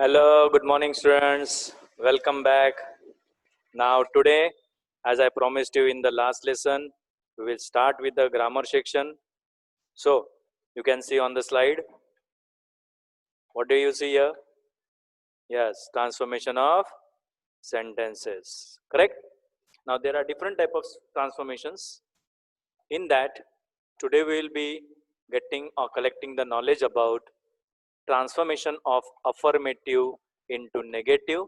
Hello, good morning, students. Welcome back. Now, today, as I promised you in the last lesson, we will start with the grammar section. So, you can see on the slide, what do you see here? Yes, transformation of sentences. Correct? Now, there are different type of transformations. In that, today we will be getting or collecting the knowledge about transformation of affirmative into negative,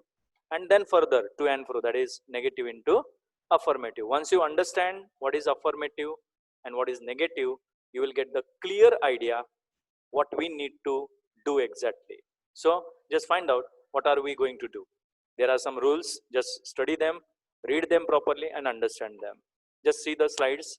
and then further to and fro, that is negative into affirmative. Once you understand what is affirmative and what is negative, you will get the clear idea what we need to do exactly. So just find out what are we going to do. There are some rules, just study them, read them properly and understand them. Just see the slides.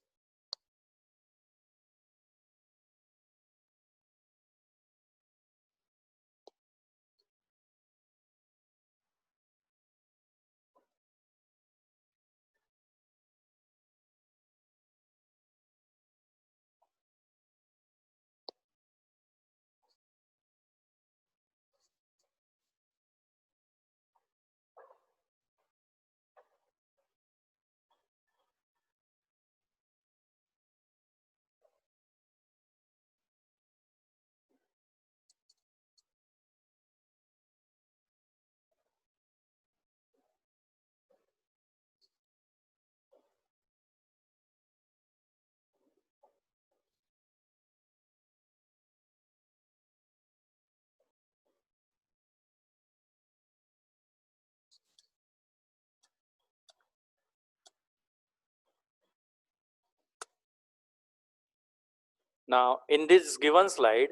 Now in this given slide,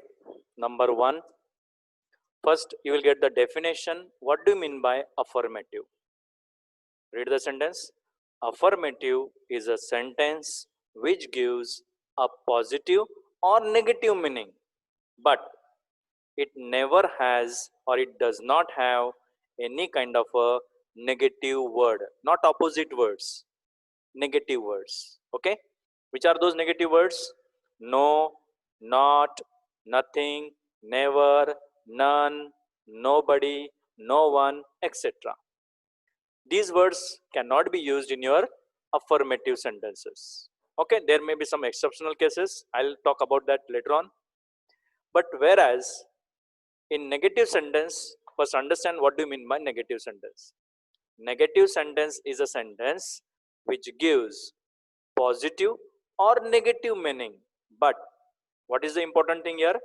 number 1, first, you will get the definition. What do you mean by affirmative? Read the sentence. Affirmative is a sentence which gives a positive or negative meaning, but it never has or it does not have any kind of a negative word, not opposite words, negative words. Okay? Which are those negative words? No, not, nothing, never, none, nobody, no one, etc. These words cannot be used in your affirmative sentences. Okay, there may be some exceptional cases. I'll talk about that later on. But whereas in negative sentence, first understand what do you mean by negative sentence. Negative sentence is a sentence which gives positive or negative meaning. But what is the important thing here?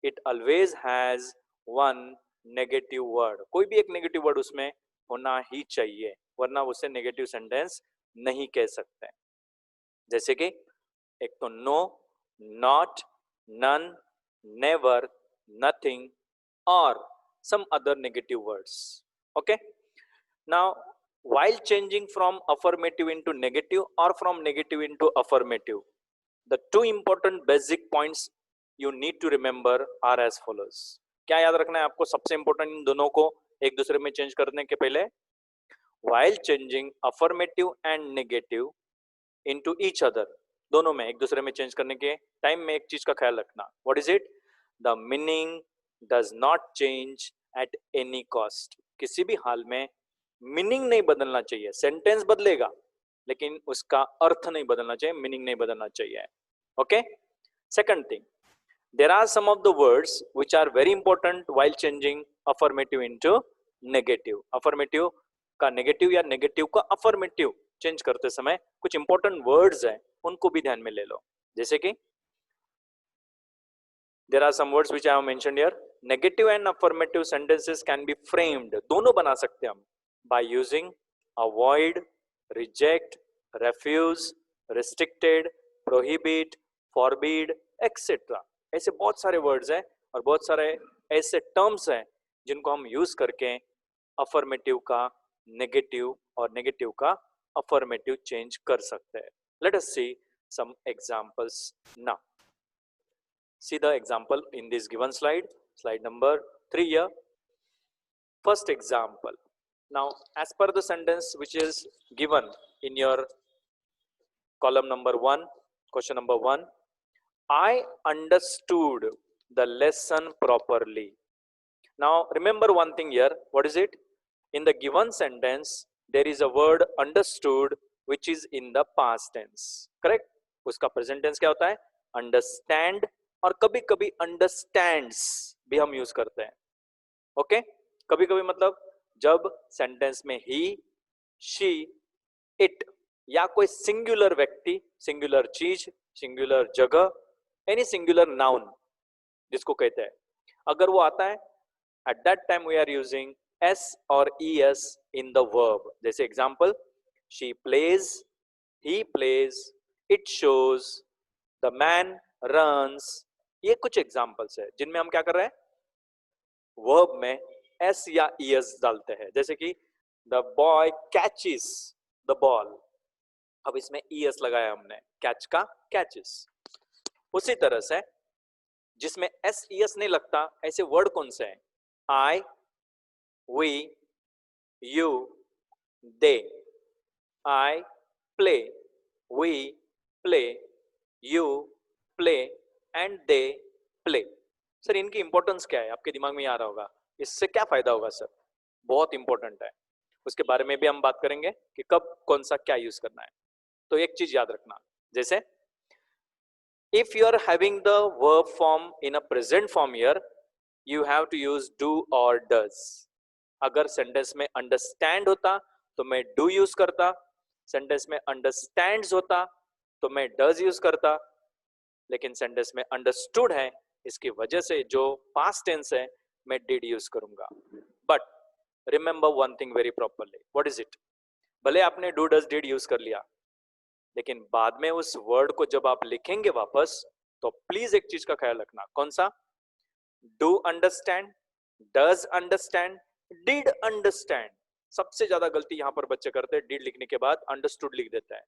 It always has one negative word. कोई भी एक negative word उसमें होना ही चाहिए, वरना उसे negative sentence नहीं कह सकते. जैसे कि एक तो no, not, none, never, nothing or some other negative words. Okay? Now, while changing from affirmative into negative or from negative into affirmative, the two important basic points you need to remember are as follows. क्या याद रखना है आपको सबसे important in दोनों को एक दूसरे में चेंज करने के पहले? While changing affirmative and negative into each other, दोनों में एक दूसरे में चेंज करने के टाइम में एक चीज का ख्याल रखना. What is it? The meaning does not change at any cost. किसी भी हाल में मीनिंग नहीं बदलना चाहिए. सेंटेंस बदलेगा लेकिन उसका अर्थ नहीं बदलना चाहिए, मीनिंग नहीं बदलना चाहिए. Okay? Second thing, there are some of the words which are very important while changing affirmative into negative. Affirmative का negative या negative का affirmative चेंज करते समय कुछ important words हैं, उनको भी ध्यान में ले लो. जैसे कि there are some words which I have mentioned here. Negative and affirmative sentences can be framed, दोनों बना सकते हैं हम, by using avoid, reject, refuse, restricted, prohibit, forbid, etc. ऐसे बहुत सारे वर्ड्स हैं और बहुत सारे ऐसे टर्म्स हैं जिनको हम यूज करके अफर्मेटिव का नेगेटिव और नेगेटिव का अफर्मेटिव चेंज कर सकते हैं. Let us see some examples now. See the example in this given slide, slide number 3 here. First example. Now, as per the sentence which is given in your column number 1, question number 1, I understood the lesson properly. Now remember one thing here. What is it? In the given sentence there is a word understood which is in the past tense. Correct? उसका present tense क्या होता है? Understand, और कभी कभी understands भी हम use करते हैं. ओके? कभी कभी मतलब जब सेंटेंस में ही, शी, इट या कोई सिंगुलर व्यक्ति, सिंगुलर चीज, सिंगुलर जगह, एनी सिंगुलर नाउन जिसको कहते हैं, अगर वो आता है, at that time we are using s or es in the verb. जैसे example, she plays, he plays, it shows, the man runs. ये कुछ एग्जाम्पल्स है जिनमें हम क्या कर रहे हैं, वर्ब में s या es डालते हैं. जैसे कि the boy catches the ball, अब इसमें es लगाया हमने, कैच का catches. उसी तरह से जिसमें s es नहीं लगता ऐसे वर्ड कौन से हैं? I, we, you, they. I play, we play, you play and they play. Sir इनकी इंपॉर्टेंस क्या है, आपके दिमाग में आ रहा होगा, इससे क्या फायदा होगा सर? बहुत इंपॉर्टेंट है, उसके बारे में भी हम बात करेंगे कि कब कौन सा क्या यूज करना है. तो एक चीज याद रखना, जैसे if you are having the verb form in a present form here, you have to use do or does. अगर सेंटेंस में अंडरस्टैंड होता तो मैं डू यूज करता, सेंटेंस में अंडरस्टैंड्स होता तो मैं डज यूज करता, लेकिन सेंटेंस में अंडरस्टूड है, इसकी वजह से जो पास्ट टेंस है मैं डिड यूज करूंगा. But remember one thing very properly. What is it? भले आपने डू डज डिड यूज कर लिया, लेकिन बाद में उस वर्ड को जब आप लिखेंगे वापस तो प्लीज एक चीज का ख्याल रखना. कौन सा? Do understand, does understand, did understand. सबसे ज्यादा गलती यहां पर बच्चे करते हैं, डिड लिखने के बाद अंडरस्टूड लिख देता है.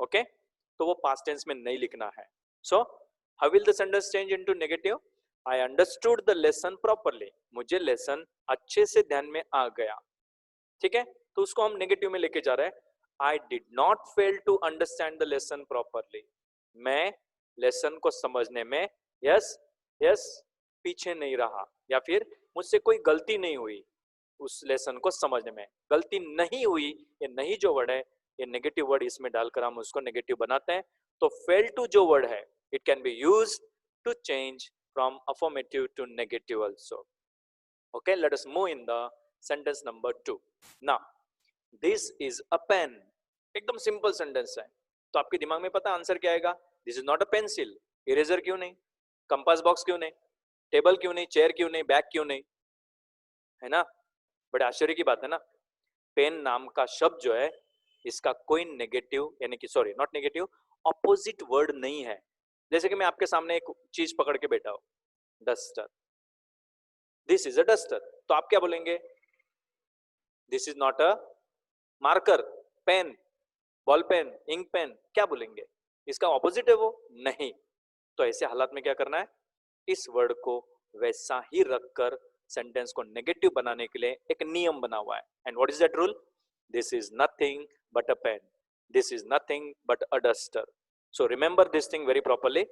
ओके? तो वो पास्ट टेंस में नहीं लिखना है. So how will the sentence change into negative? I understood the lesson properly. मुझे लेसन अच्छे से ध्यान में आ गया. ठीक है? तो उसको हम नेगेटिव में लेके जा रहे हैं. I did not fail to understand the lesson properly. मैं लेसन को समझने में यस पीछे नहीं रहा, या फिर मुझसे कोई गलती नहीं हुई उस लेसन को समझने में. गलती नहीं हुई, ये नहीं जो वर्ड है, ये नेगेटिव वर्ड इसमें डालकर हम उसको नेगेटिव बनाते हैं. तो फेल टू जो वर्ड है, it can be use to change from affirmative to negative also. Okay, let us move in the sentence number 2. Now this is a pen. एकदम सिंपल सेंटेंस है, तो आपके दिमाग में पता आंसर क्या आएगा? This is not a pencil. Eraser क्यों नहीं? कंपास बॉक्स क्यों नहीं? टेबल क्यों नहीं? चेयर क्यों नहीं? बैग क्यों नहीं? है ना? बड़े आश्चर्य की बात है ना. पेन नाम का शब्द जो है, इसका कोई नेगेटिव, यानी कि sorry not negative, opposite word नहीं है. जैसे कि मैं आपके सामने एक चीज पकड़ के बैठा हूं, duster. This is a duster, तो आप क्या बोलेंगे? This is not a marker, pen, ball pen, ink pen. क्या बोलेंगे? इसका ऑपोजिट है वो? नहीं. तो ऐसे हालात में क्या करना है? इस वर्ड को वैसा ही रखकर सेंटेंस को नेगेटिव बनाने के लिए एक नियम बना हुआ है. And what is that rule? This is nothing but a pen, this is nothing but a duster. So remember this thing very properly.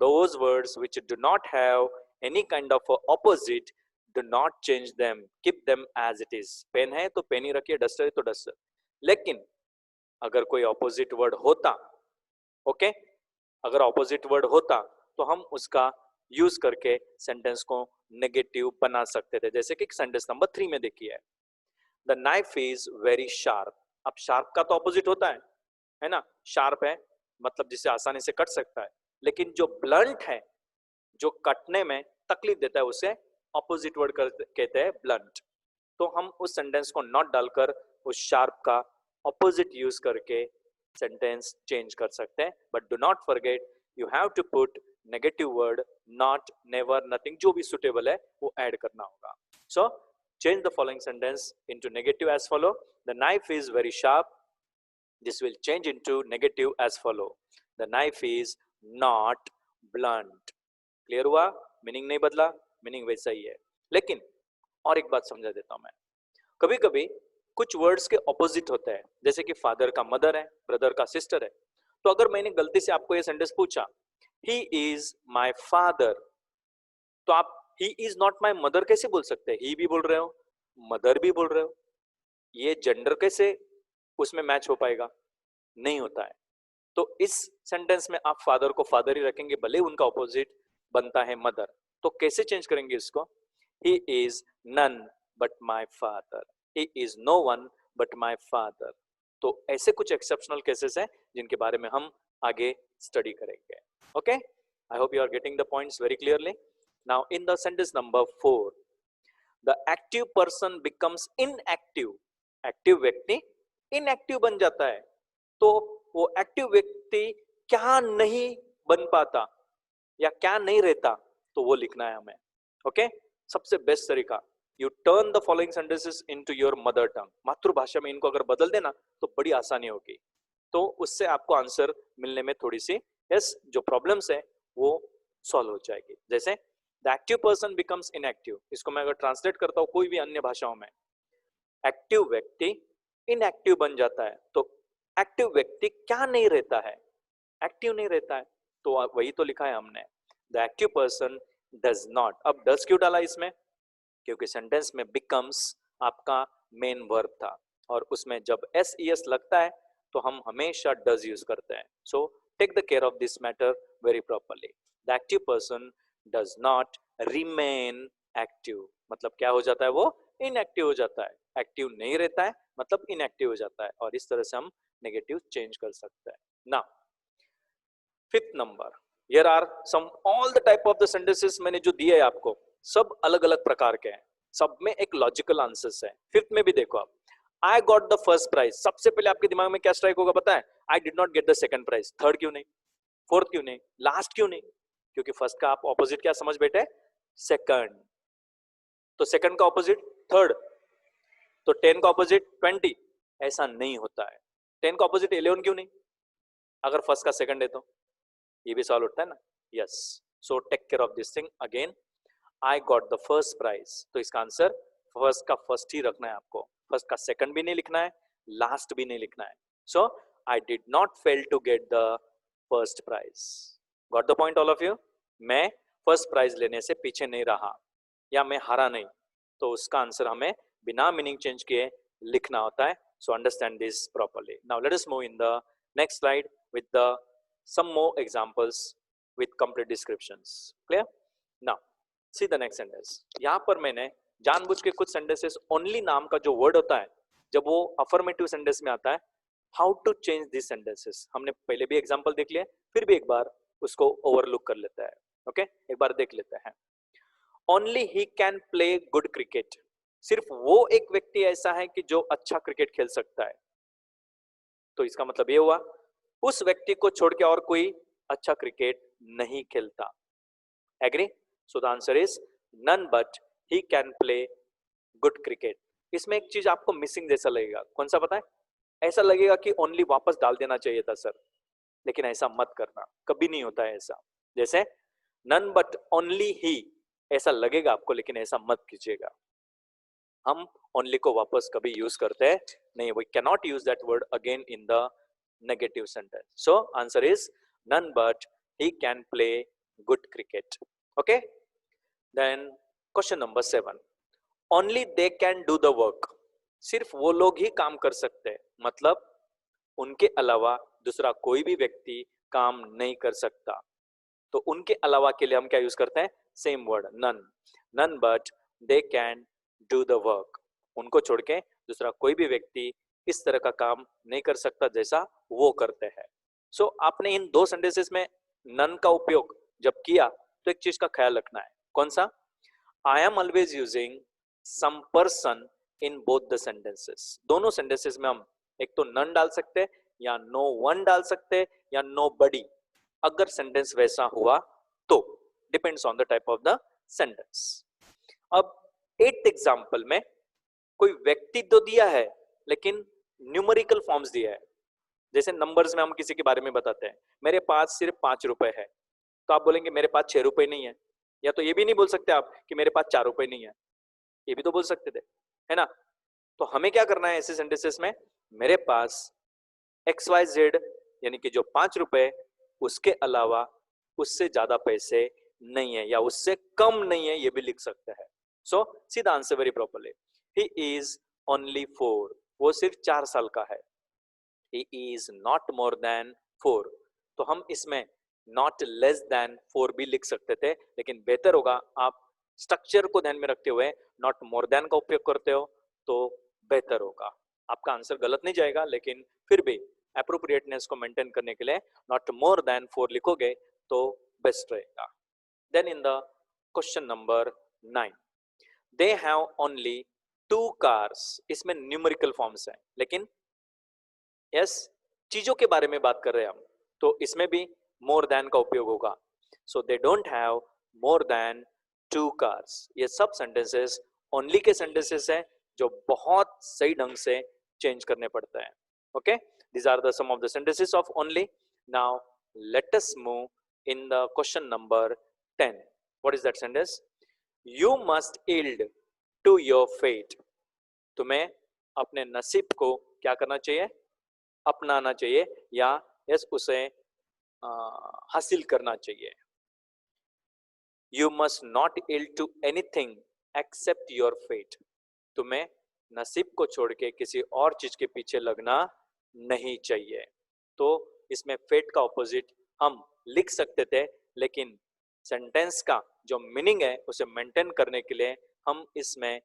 Those words which do not have any kind of opposite, do not change them, keep them as it is. Pen है तो pen ही रखिए, duster है तो duster. लेकिन अगर कोई opposite word होता, okay, अगर ऑपोजिट वर्ड होता तो हम उसका यूज करके सेंटेंस को नेगेटिव बना सकते थे. जैसे कि सेंटेंस नंबर 3 में देखिए, the knife is very sharp. अब शार्प का तो ऑपोजिट होता है ना? शार्प है मतलब जिसे आसानी से कट सकता है, लेकिन जो ब्लंट है, जो कटने में तकलीफ देता है, उसे ऑपोजिट वर्ड कहते हैं ब्लंट. तो हम उस सेंटेंस को नॉट डालकर उस शार्प का ऑपोजिट यूज करके सेंटेंस चेंज कर सकते हैं. But do not forget, you have to put negative word, not, never, nothing, जो भी सुटेबल है वो ऐड करना होगा. So change the following sentence into negative as follow. The knife is very sharp. This will change into negative as follow. The knife is not blunt. Clear हुआ? Meaning नहीं बदला, meaning वैसा ही है. लेकिन और एक बात समझा देता हूं मैं. कभी कभी कुछ वर्ड्स के ऑपोजिट होते हैं, जैसे कि फादर का मदर है, ब्रदर का सिस्टर है. तो अगर मैंने गलती से आपको ये सेंटेंस पूछा, ही इज माई फादर, तो आप he is not my mother कैसे बोल सकते हैं? ही भी बोल रहे हो, मदर भी बोल रहे हो, ये जेंडर कैसे उसमें मैच हो पाएगा? नहीं होता है। तो इस सेंटेंस में आप फादर को फादर ही रखेंगे, भले उनका ऑपोजिट बनता है मदर। तो कैसे चेंज करेंगे इसको? He is none but my father, he is no one but my father. तो ऐसे कुछ एक्सेप्शनल केसेस हैं जिनके बारे में हम आगे स्टडी करेंगे। Okay, I hope you are getting the points very clearly. Now in the sentence number 4, the active person becomes inactive. Active व्यक्ति इनएक्टिव बन जाता है। तो वो एक्टिव व्यक्ति क्या नहीं बन पाता या क्या नहीं रहता, तो वो लिखना है हमें। ओके, सबसे बेस्ट तरीका, U turn the following sentences into your mother tongue. मातृभाषा में इनको अगर बदल देना तो बड़ी आसानी होगी, तो उससे आपको आंसर मिलने में थोड़ी सी जो प्रॉब्लम्स है वो सॉल्व हो जाएगी। जैसे the active person becomes inactive, इसको मैं अगर ट्रांसलेट करता हूं कोई भी अन्य भाषाओं में, एक्टिव व्यक्ति इनएक्टिव बन जाता है। तो एक्टिव व्यक्ति क्या नहीं रहता है? एक्टिव नहीं रहता है। तो वही तो लिखा है हमने, the active person does not. अब डज क्यों डाला इसमें? क्योंकि सेंटेंस में बिकम्स आपका मेन वर्ब था, और उसमें जब एस ई एस लगता है तो हम हमेशा डज यूज करते हैं। So take the care of this matter very properly. The active person does not remain active, मतलब क्या हो जाता है? वो इनएक्टिव हो जाता है। एक्टिव नहीं रहता है मतलब इनएक्टिव हो जाता है, और इस तरह से हम नेगेटिव चेंज कर सकते हैं। Now fifth number, here are some all the type of the sentences मैंने जो दिए है आपको, सब अलग अलग प्रकार के हैं, सब में एक लॉजिकल आंसर्स है। फिफ्थ में भी देखो आप, I got the first prize. सबसे पहले आपके दिमाग में क्या स्ट्राइक होगा पता है? I did not get the second prize. Third क्यों नहीं? फोर्थ क्यों नहीं? लास्ट क्यों नहीं? क्योंकि फर्स्ट का आप ऑपोजिट क्या समझ बैठे? सेकंड। तो सेकंड का ऑपोजिट थर्ड, तो 10 का ऑपोजिट 20। ऐसा नहीं होता है। 10 का ऑपोजिट 11 क्यों नहीं? अगर फर्स्ट का सेकंड है तो ये भी सॉल्व होता है ना। Yes, so take care of this thing again. I got the first prize, तो इसका आंसर फर्स्ट का फर्स्ट ही रखना है आपको। फर्स्ट का सेकंड भी नहीं लिखना है, लास्ट भी नहीं लिखना है। So I did not fail to get the first prize. Got the point all of you? मैं फर्स्ट प्राइज लेने से पीछे नहीं रहा या मैं हारा नहीं, तो उसका आंसर हमें बिना मीनिंग चेंज किए लिखना होता है। So understand this properly. Now let us move in the next slide with the some more examples with complete descriptions. Clear? Now see the next sentence. यहाँ पर मैंने जानबूझ के कुछ sentences only नाम का जो word होता है, जब वो affirmative sentence में आता है, how to change these sentences हमने पहले भी example देख लिया, फिर भी एक बार उसको overlook कर लेता है। okay? एक बार देख लेते हैं। Only he can play good cricket. सिर्फ वो एक व्यक्ति ऐसा है कि जो अच्छा क्रिकेट खेल सकता है। तो इसका मतलब ये हुआ उस व्यक्ति को छोड़ के और कोई अच्छा क्रिकेट नहीं खेलता। Agree? So the answer is none but he can play good cricket. इसमें एक चीज आपको मिसिंग जैसा लगेगा, कौन सा पता है? ऐसा लगेगा कि ओनली वापस डाल देना चाहिए था सर, लेकिन ऐसा मत करना, कभी नहीं होता है ऐसा। जैसे नन बट ओनली ही, ऐसा लगेगा आपको, लेकिन ऐसा मत कीजिएगा। हम ओनली को वापस कभी यूज करते हैं नहीं, we can not use that word again in the negative sentence. So answer is none but he can play good cricket. Okay, then question number 7, only they can do the work. सिर्फ वो लोग ही काम कर सकते हैं, मतलब उनके अलावा दूसरा कोई भी व्यक्ति काम नहीं कर सकता। तो उनके अलावा के लिए हम क्या यूज करते हैं? Same word none. None but they can do the work. उनको छोड़ के दूसरा कोई भी व्यक्ति इस तरह का काम नहीं कर सकता जैसा वो करते हैं। सो आपने इन दो सेंटेंसेस में नन का उपयोग जब किया तो एक चीज का ख्याल रखना है, कौन सा? I am always using some person in both the sentences. दोनों सेंटेंसेस में हम एक तो नन डाल सकते हैं या नो वन डाल सकते हैं या नो बडी, अगर सेंटेंस वैसा हुआ तो। Depends on the type of the sentence. अब 8th एग्जाम्पल में कोई व्यक्ति तो दिया है लेकिन न्यूमेरिकल फॉर्म्स दिया है। जैसे नंबर्स में हम किसी के बारे में बताते हैं, मेरे पास सिर्फ 5 रुपए है, तो आप बोलेंगे मेरे पास 6 रुपए नहीं है। या तो ये भी नहीं बोल सकते आप कि मेरे पास 4 रुपए नहीं है, ये भी तो बोल सकते थे, है ना? तो हमें क्या करना है ऐसे सेंटेंसेस में? मेरे पास XYZ यानी कि जो 5 रुपए, उसके अलावा उससे ज्यादा पैसे नहीं है या उससे कम नहीं है, ये भी लिख सकते हैं. सो सीधा answer very properly. He is only 4. वो सिर्फ 4 साल का है. he is not more than 4. तो हम इसमें not less than 4 भी लिख सकते थे, लेकिन बेहतर होगा आप स्ट्रक्चर को ध्यान में रखते हुए not more than का उपयोग करते हो तो बेहतर होगा. आपका आंसर गलत नहीं जाएगा, लेकिन फिर भी अप्रोप्रिएटनेस को मेंटेन करने के लिए not more than 4 लिखोगे तो बेस्ट रहेगा. Then in the question number 9, they have only 2 cars. इसमें न्यूमेरिकल फॉर्म्स है, लेकिन यस चीजों के बारे में बात कर रहे हैं हम, तो इसमें भी मोर देन का उपयोग होगा. So they don't have more than 2 cars. ये सब सेंटेंसेस ओनली के सेंटेंसेस हैं जो बहुत सही ढंग से चेंज करने पड़ता है. Okay, these are the some of the sentences of only. Now let us move in the question number 10. What is that sentence? You must yield to your fate. तुम्हें अपने नसीब को क्या करना चाहिए? अपनाना चाहिए या यस उसे हासिल करना चाहिए. You must not yield to anything except your fate. तुम्हें नसीब को छोड़ के किसी और चीज के पीछे लगना नहीं चाहिए. तो इसमें फेट का ऑपोजिट हम लिख सकते थे, लेकिन सेंटेंस का जो मीनिंग है उसे मेंटेन करने के लिए हम इसमें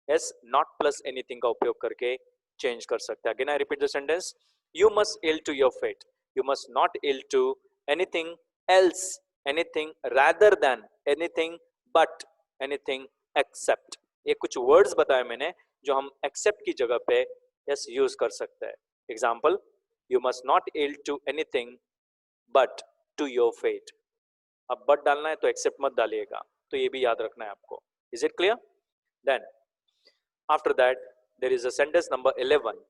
एस नॉट प्लस एनीथिंग का उपयोग करके चेंज कर सकते हैं. Again I repeat the sentence. You must yield to your fate. You must not yield to anything else, anything rather than, anything but, anything except. ये कुछ words बताए मैंने जो हम except की जगह पे yes use कर सकते हैं. Example, you must not yield to anything but to your fate. अब but डालना है तो except मत डालिएगा, तो ये भी याद रखना है आपको. Is it clear? Then after that there is a sentence number 11.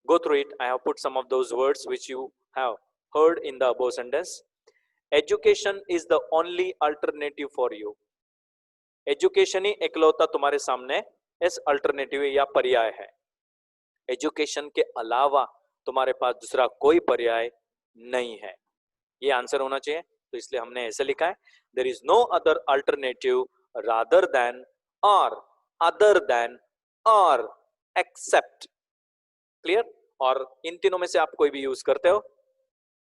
Go through it. I have put some of those words which you have heard in the above sentence. Education is the only alternative for you. Education ही एकलौता तुम्हारे सामने इस alternative या पर्याय है. Education के अलावा तुम्हारे पास दूसरा कोई पर्याय नहीं है. ये आंसर होना चाहिए, तो इसलिए हमने ऐसे लिखा है. There is no other alternative rather than or other than or except. Clear? और इन तीनों में से आप कोई भी यूज करते हो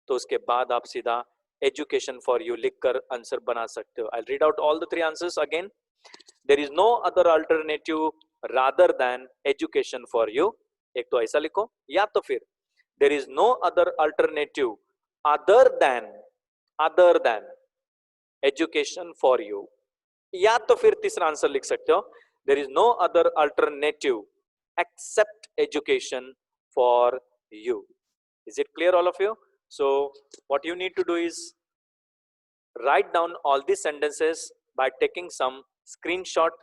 तो उसके बाद आप सीधा एजुकेशन फॉर यू लिखकर आंसर बना सकते हो. I read out all the 3 answers again. There is no other alternative rather than education for you. एक तो ऐसा लिखो, या तो फिर there is no other alternative other than education for you. या तो फिर तीसरा आंसर लिख सकते हो, there is no other alternative except education for you. Is it clear all of you? So what you need to do is write down all these sentences by taking some screenshot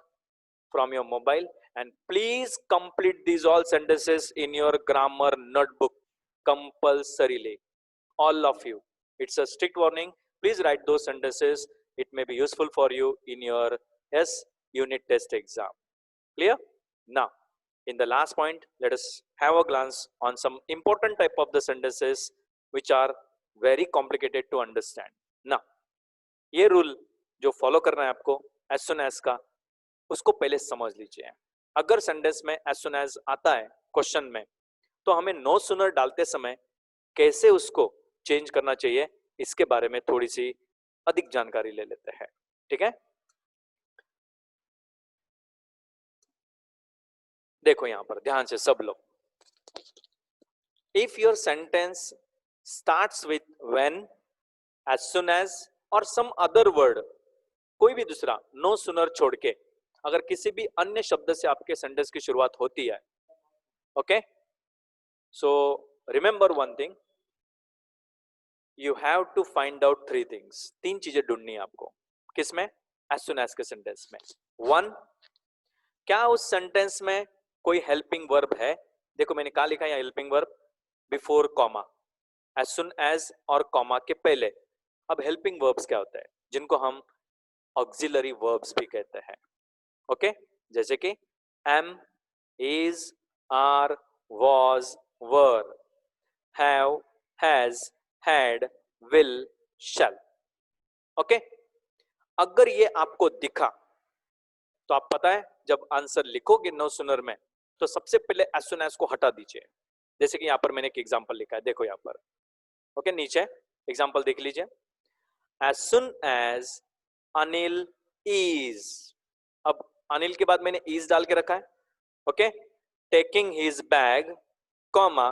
from your mobile, and please complete these all sentences in your grammar notebook compulsorily, all of you. It's a strict warning. Please write those sentences. It may be useful for you in your unit test exam. Clear? Now in the last point, let us have a glance on some important type of the sentences which are very complicated to understand. Now, ये rule जो follow करना है आपको as soon as का, उसको पहले समझ लीजिए. अगर सेंटेंस में as soon as आता है क्वेश्चन में, तो हमें no sooner डालते समय कैसे उसको चेंज करना चाहिए, इसके बारे में थोड़ी सी अधिक जानकारी ले लेते हैं. ठीक है? देखो यहां पर ध्यान से सब लोग. If your sentence starts with when, as soon as और सम अदर वर्ड, कोई भी दूसरा नो सुनर छोड़ के अगर किसी भी अन्य शब्द से आपके सेंटेंस की शुरुआत होती है, okay, so remember one thing, you have to find out 3 things. 3 चीजें ढूंढनी है आपको. किसमें? एज सुन एज के सेंटेंस में. 1, क्या उस सेंटेंस में कोई हेल्पिंग वर्ब है? देखो मैंने क्या लिखा है, helping verb before comma, as soon as और कॉमा के पहले. अब हेल्पिंग वर्ब्स क्या होता है? जिनको हम ऑक्सिलरी वर्ब्स भी कहते हैं. ओके, जैसे कि am, is, are, was, were, have, has, had, will, shall. Okay, अगर ये आपको दिखा तो आप पता है जब आंसर लिखोगे नो सुनर में तो सबसे पहले एज सुन एज को हटा दीजिए। जैसे कि यहां पर मैंने एक एग्जांपल लिखा है, देखो यहां पर। ओके, नीचे एग्जांपल देख लीजिए। As soon as Anil is, अब अनिल के बाद मैंने इज डाल के रखा है। Okay, taking his bag comma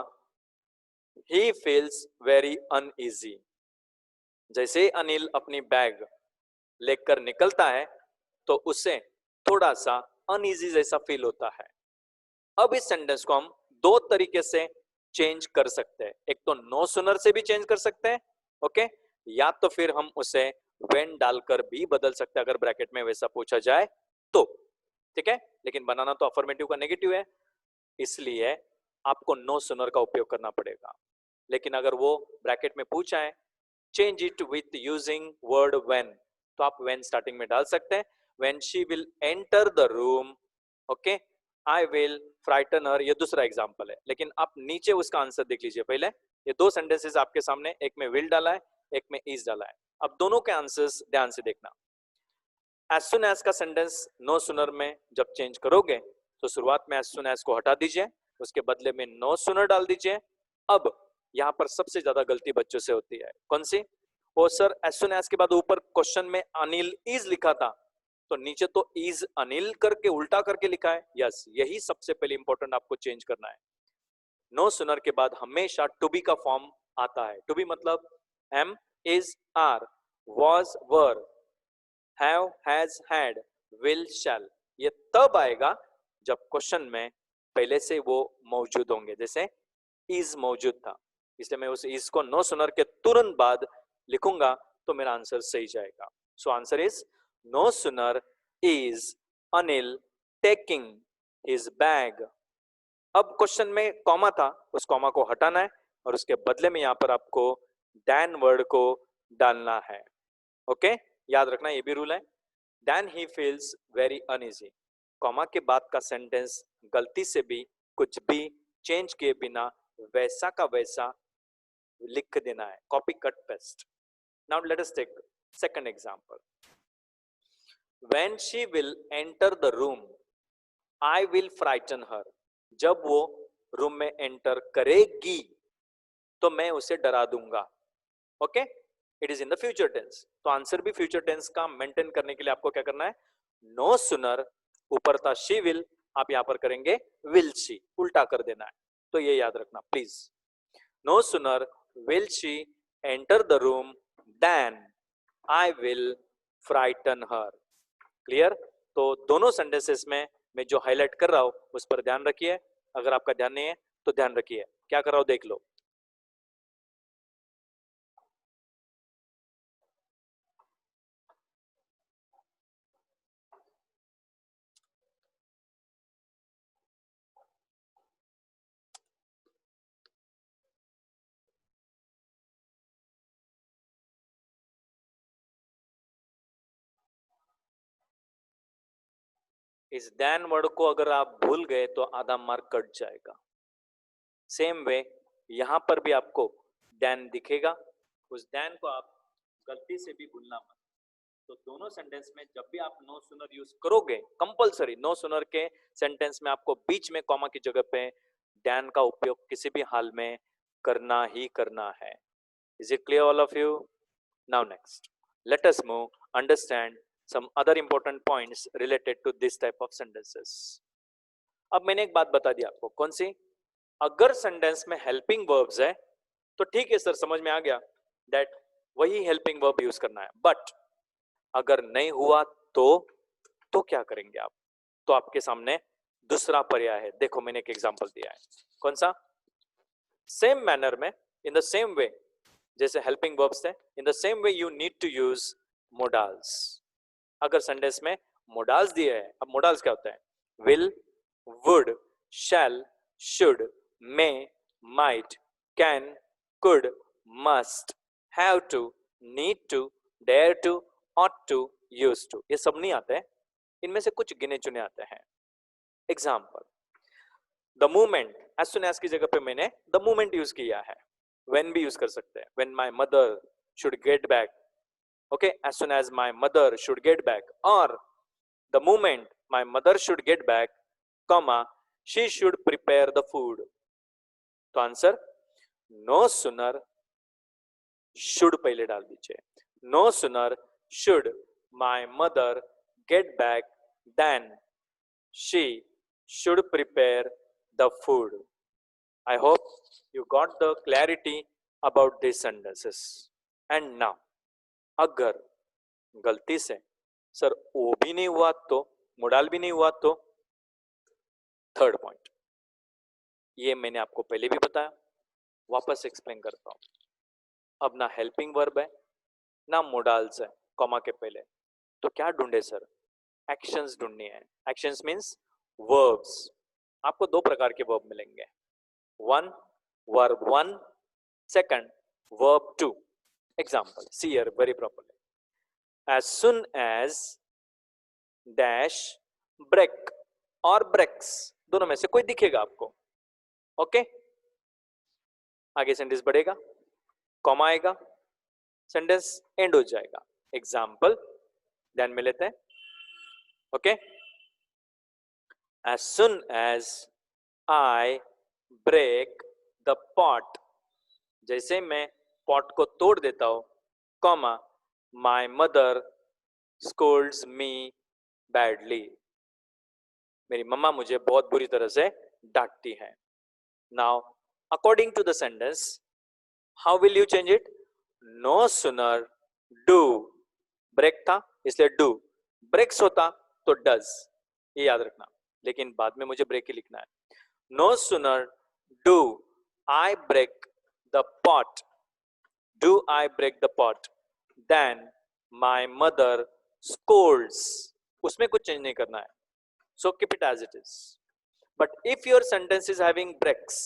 ही फील्स वेरी अनईजी। जैसे अनिल अपनी बैग लेकर निकलता है तो उसे थोड़ा सा अनईजी जैसा फील होता है। अब इस सेंटेंस को हम दो तरीके से चेंज कर सकते हैं। एक तो नो सुनर से भी चेंज कर सकते हैं, ओके, या तो फिर हम उसे व्हेन डालकर भी बदल सकते हैं अगर ब्रैकेट में वैसा पूछा जाए तो। ठीक है, लेकिन बनाना तो अफर्मेटिव का नेगेटिव है, इसलिए आपको नो सुनर का उपयोग करना पड़ेगा। लेकिन अगर वो ब्रैकेट में पूछा है change it with using word when, तो आप व्हेन स्टार्टिंग में डाल सकते हैं। When she will enter the room, okay, I will frighten her, ये दूसरा एग्जांपल है। लेकिन आप नीचे उसका आंसर देख लीजिए पहले। ये दो सेंटेंसेस आपके सामने, एक में विल डाला है, एक में इज डाला है। अब दोनों के आंसर्स ध्यान से देखना। एज सुन एज का सेंटेंस नो सुनर में जब चेंज करोगे तो शुरुआत में एज सुन एज को हटा दीजिए, उसके बदले में नो सुनर डाल दीजिए। अब यहां पर सबसे ज्यादा गलती बच्चों से होती है, कौन सी? ओ सर, एज सुन एज के बाद ऊपर क्वेश्चन में अनिल इज लिखा था तो नीचे तो इज अनिल करके उल्टा करके लिखा है। यस, यही सबसे पहले इंपॉर्टेंट आपको चेंज करना है। नो सुनर के बाद हमेशा टू बी का फॉर्म आता है। टू बी मतलब am, is, are, was, were, have, has, had, will, shall. ये तब आएगा जब क्वेश्चन में पहले से वो मौजूद होंगे। जैसे इज मौजूद था, इसलिए मैं उस इज को नो सुनर के तुरंत बाद लिखूंगा तो मेरा आंसर सही जाएगा। So answer is no sooner is Anil taking his bag. अब क्वेश्चन में कॉमा था, उस कॉमा को हटाना है और उसके बदले में यहां पर आपको दैन वर्ड को डालना है। ओके, याद रखना ये भी रूल है। Then he feels very uneasy, comma के बाद का सेंटेंस गलती से भी कुछ भी चेंज किए बिना वैसा का वैसा लिख देना है, copy cut paste. Now let us take second example. When she will enter the room I will frighten her, जब वो रूम में एंटर करेगी तो मैं उसे डरा दूंगा। Okay, it is in the future tense, तो आंसर भी फ्यूचर टेंस का मेंटेन करने के लिए आपको क्या करना है? नो सुनर, ऊपर था शी विल, आप यहां पर करेंगे विल शी, उल्टा कर देना है। तो ये याद रखना please. No sooner will she enter the room then I will frighten her. Clear? तो दोनों सेंटेंसेस में मैं जो हाईलाइट कर रहा हूं उस पर ध्यान रखिए। अगर आपका ध्यान नहीं है तो ध्यान रखिए, क्या कर रहा हूं देख लो। इस देन वर्ड को अगर आप भूल गए तो आधा मार्क कट जाएगा। सेम वे यहां पर भी आपको देन दिखेगा, उस देन को आप गलती से भी भूलना मत। तो दोनों सेंटेंस में जब भी आप नो सुनर यूज करोगे, कंपलसरी नो सुनर के सेंटेंस में आपको बीच में कॉमा की जगह पे देन का उपयोग किसी भी हाल में करना ही करना है। Is it clear all of you? Now next let us move understand some other important points related to this type of sentences. अब मैंने एक बात बता दी आपको, कौन सी? अगर सेंटेंस में हेल्पिंग वर्ब्स है तो ठीक है सर, समझ में आ गया दैट वही हेल्पिंग वर्ब यूज करना है। बट अगर नहीं हुआ तो क्या करेंगे आप? तो आपके सामने दूसरा पर्याय है, देखो मैंने एक एग्जांपल दिया है। कौन सा? सेम मैनर में, इन द सेम वे जैसे हेल्पिंग वर्ब्स थे, in the same way you need to use modals. अगर सेंटेंस में मोडाल्स दिए हैं, अब मोडाल्स क्या होता है? Will, would, shall, should, may, might, can, could, must, have to, need to, dare to, ought to, use to, ये सब नहीं आते हैं, इनमें से कुछ गिने चुने आते हैं। Example, the moment, as soon as की जगह पे मैंने द मूमेंट यूज किया है। व्हेन भी यूज कर सकते हैं, when my mother should get back, Okay, as soon as my mother should get back, or the moment my mother should get back, comma, she should prepare the food. तो answer no sooner, should पहले डाल दीजिए. No sooner should my mother get back than she should prepare the food. I hope you got the clarity about these sentences. And now, अगर गलती से sir ओ भी नहीं हुआ तो, मोडाल भी नहीं हुआ तो, थर्ड पॉइंट, ये मैंने आपको पहले भी बताया, वापस एक्सप्लेन करता हूं. अब ना हेल्पिंग वर्ब है ना मोडाल्स है कॉमा के पहले, तो क्या ढूंढे सर? एक्शंस ढूंढनी है. Actions means verbs. आपको दो प्रकार के वर्ब मिलेंगे. One, verb one. Second, verb two. Example, see here very properly. As soon as dash break और breaks, दोनों में से कोई दिखेगा आपको. ओके, आगे सेंटेंस बढ़ेगा, कॉमा आएगा, सेंटेंस एंड हो जाएगा. एग्जाम्पल ध्यान में लेते हैं. Okay, as soon as I break the pot, जैसे मैं पॉट को तोड़ देता हूं, comma, my mother scolds me badly, मेरी मम्मा मुझे बहुत बुरी तरह से डांटती है. Now, according to the sentence, how will you change it? No sooner do, break था इसलिए do, breaks होता तो does, ये याद रखना, लेकिन बाद में मुझे break ही लिखना है. No sooner do I break the pot, do I break the pot, then my mother scolds. उसमें कुछ चेंज नहीं करना है, so keep it as it is. But if your sentence is having breaks,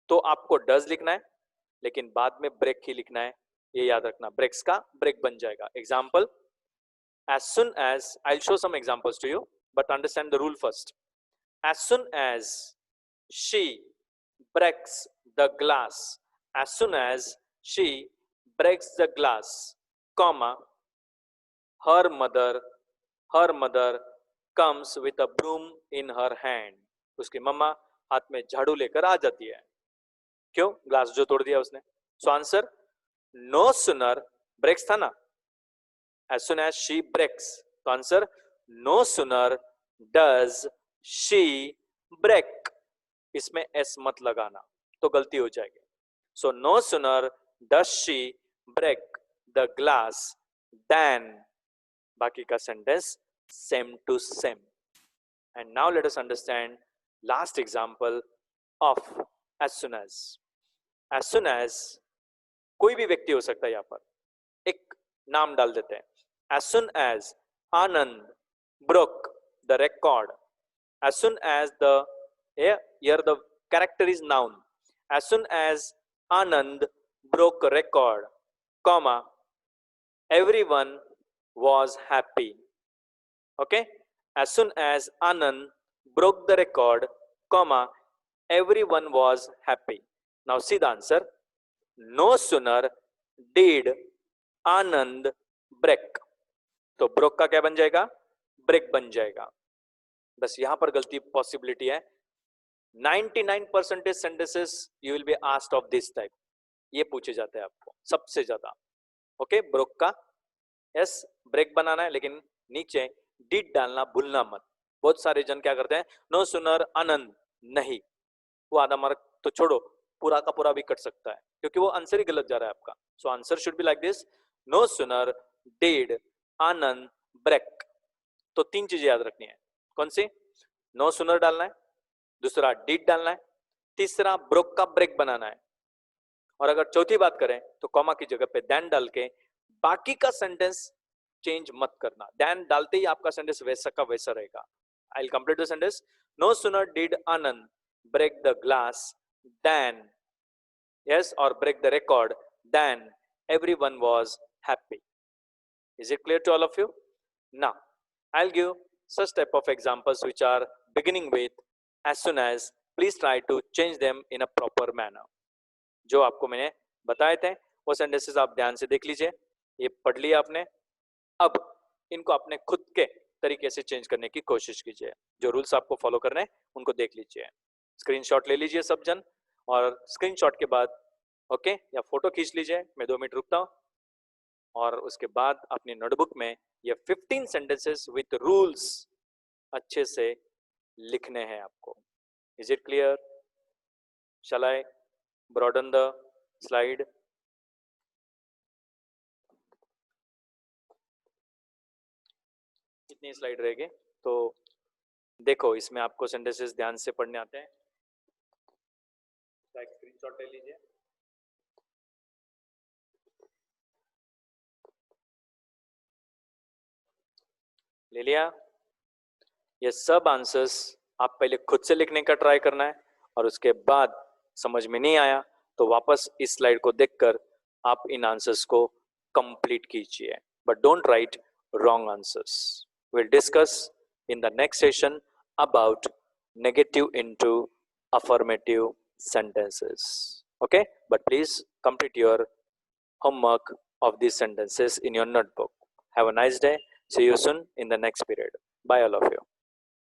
तो आपको does लिखना है, लेकिन बाद में break ही लिखना है, ये याद रखना. breaks का break बन जाएगा. Example, as soon as, I'll show some examples to you, but understand the rule first. As soon as she breaks the glass, as soon as she breaks the glass, comma, her mother comes with a broom in her hand. उसकी मम्मा हाथ में झाड़ू लेकर आ जाती है. क्यों? Glass जो तोड़ दिया उसने. So answer no sooner, breaks था ना, as soon as she breaks, तो answer no sooner does she break. इसमें s मत लगाना तो गलती हो जाएगी. So no sooner does she break the glass than, बाकी का sentence same to same. And now let us understand last example of as soon as. As soon as कोई भी व्यक्ति हो सकता है, यहां पर एक नाम डाल देते हैं. As soon as Anand broke the record, as soon as the, here the character is noun, as soon as Anand broke record, comma, everyone was happy. Okay, as soon as Anand broke the record, comma, everyone was happy. Now see the answer. No sooner did Anand break, तो broke का क्या बन जाएगा? Break बन जाएगा. बस यहां पर गलती पॉसिबिलिटी है. 99% sentences you will be asked of this type. ये पूछे जाते हैं आपको सबसे ज्यादा. ओके, ब्रोक का यस ब्रेक बनाना है, लेकिन नीचे डिड डालना भूलना मत. बहुत सारे जन क्या करते हैं, नो सुनर आनंद, नहीं, वो आधा मार्क तो छोड़ो, पूरा का पूरा भी कट सकता है क्योंकि वो आंसर ही गलत जा रहा है आपका. So answer should be like this, no sooner did Anand break. तो तीन चीजें याद रखनी है. कौन सी? नो सुनर डालना है, दूसरा डिड डालना है, तीसरा ब्रोक का ब्रेक बनाना है. और अगर चौथी बात करें तो कॉमा की जगह पे देन डाल के बाकी का सेंटेंस चेंज मत करना. देन डालते ही आपका सेंटेंस वैसा का वैसा रहेगा. I will complete the sentence. No sooner did Anand break the glass then, yes, or break the record, then everyone was happy. Is it clear to all of you? Now I'll give such type of examples which are beginning with as soon as. Please try to change them in a proper manner. जो आपको मैंने बताए थे वो sentences आप ध्यान से देख लीजिए. ये पढ़ लिया आपने। अब इनको अपने खुद के तरीके से चेंज करने की कोशिश कीजिए। जो रूल्स आपको फॉलो करने हैं उनको देख लीजिए। स्क्रीनशॉट ले लीजिए सब जन, और स्क्रीनशॉट के बाद ओके या फोटो खींच लीजिए। मैं 2 मिनट रुकता हूँ, और उसके बाद अपनी नोटबुक में ये 15 सेंटेंसेस विथ रूल्स अच्छे से लिखने हैं आपको। Is it clear? Shall I broaden the slide? कितनी स्लाइड रहेगी? तो देखो, इसमें आपको सेंटेंसेस ध्यान से पढ़ने आते हैं। एक स्क्रीनशॉट ले लीजिए। ले लिया? ये सब आंसर्स आप पहले खुद से लिखने का ट्राई करना है, और उसके बाद समझ में नहीं आया तो वापस इस स्लाइड को देखकर आप इन आंसर्स को कंप्लीट कीजिए, but don't write wrong answers. Will discuss in the next session about negative into affirmative sentences. Okay, but please complete your homework of these sentences in your notebook. Have a nice day. See you soon in the next period. Bye all of you.